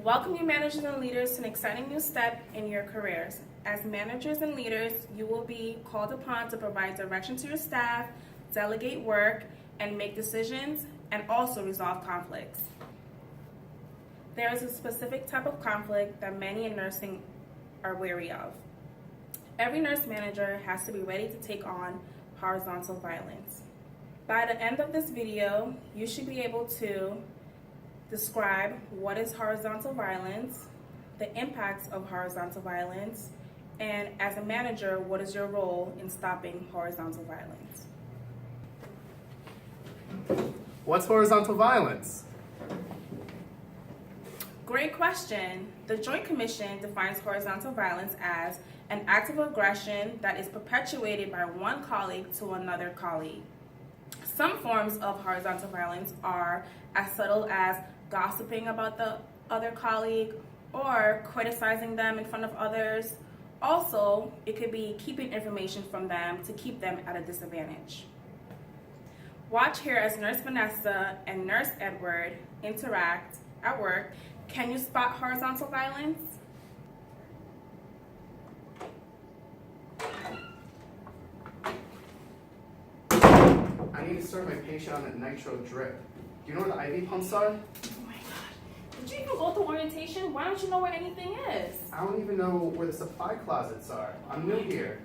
Welcome you managers and leaders to an exciting new step in your careers. As managers and leaders, you will be called upon to provide direction to your staff, delegate work, and make decisions, and also resolve conflicts. There is a specific type of conflict that many in nursing are wary of. Every nurse manager has to be ready to take on horizontal violence. By the end of this video, you should be able to describe what is horizontal violence, the impacts of horizontal violence, and as a manager, what is your role in stopping horizontal violence? What's horizontal violence? Great question. The Joint Commission defines horizontal violence as an act of aggression that is perpetuated by one colleague to another colleague. Some forms of horizontal violence are as subtle as gossiping about the other colleague or criticizing them in front of others. Also, it could be keeping information from them to keep them at a disadvantage. Watch here as Nurse Vanessa and Nurse Edward interact at work. Can you spot horizontal violence? I need to start my patient on a nitro drip. Do you know where the IV pumps are? Oh my God. Did you even go to orientation? Why don't you know where anything is? I don't even know where the supply closets are. I'm new here.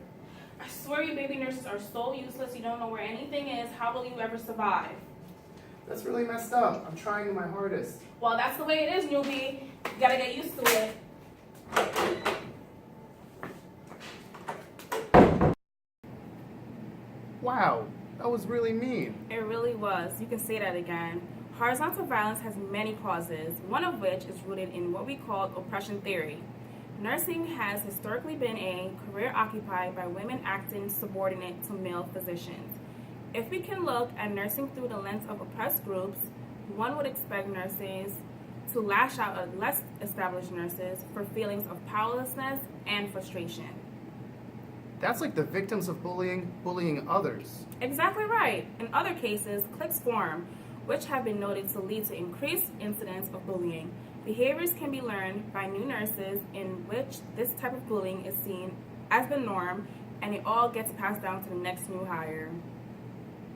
I swear you baby nurses are so useless. You don't know where anything is. How will you ever survive? That's really messed up. I'm trying my hardest. Well, that's the way it is, newbie. You gotta get used to it. Wow, that was really mean. It really was. You can say that again. Horizontal violence has many causes, one of which is rooted in what we call oppression theory. Nursing has historically been a career occupied by women acting subordinate to male physicians. If we can look at nursing through the lens of oppressed groups, one would expect nurses to lash out at less established nurses for feelings of powerlessness and frustration. That's like the victims of bullying others. Exactly right. In other cases, cliques form, which have been noted to lead to increased incidents of bullying. Behaviors can be learned by new nurses in which this type of bullying is seen as the norm, and it all gets passed down to the next new hire.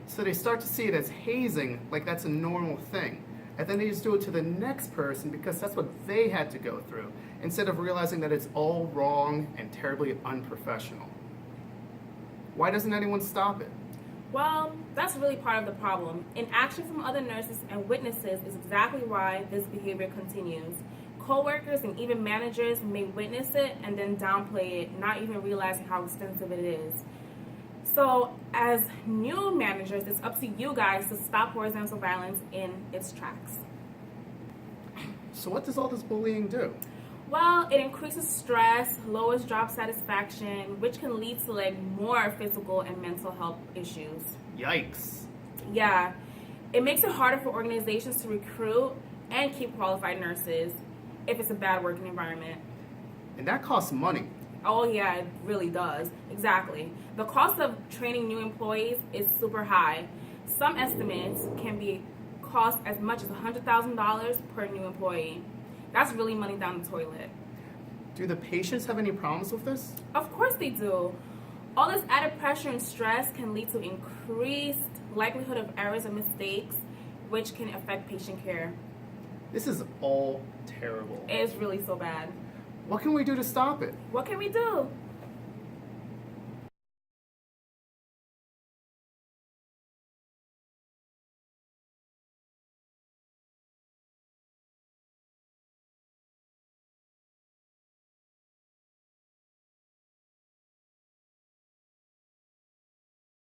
So they start to see it as hazing, like that's a normal thing. And then they just do it to the next person because that's what they had to go through, instead of realizing that it's all wrong and terribly unprofessional. Why doesn't anyone stop it? Well, that's really part of the problem. Inaction from other nurses and witnesses is exactly why this behavior continues. Co-workers and even managers may witness it and then downplay it, not even realizing how extensive it is. So, as new managers, it's up to you guys to stop horizontal violence in its tracks. So what does all this bullying do? Well, it increases stress, lowers job satisfaction, which can lead to more physical and mental health issues. Yikes. Yeah, it makes it harder for organizations to recruit and keep qualified nurses if it's a bad working environment. And that costs money. Oh yeah, it really does. Exactly. The cost of training new employees is super high. Some estimates can be cost as much as $100,000 per new employee. That's really money down the toilet. Do the patients have any problems with this? Of course they do. All this added pressure and stress can lead to increased likelihood of errors and mistakes, which can affect patient care. This is all terrible. It is really so bad. What can we do to stop it? What can we do?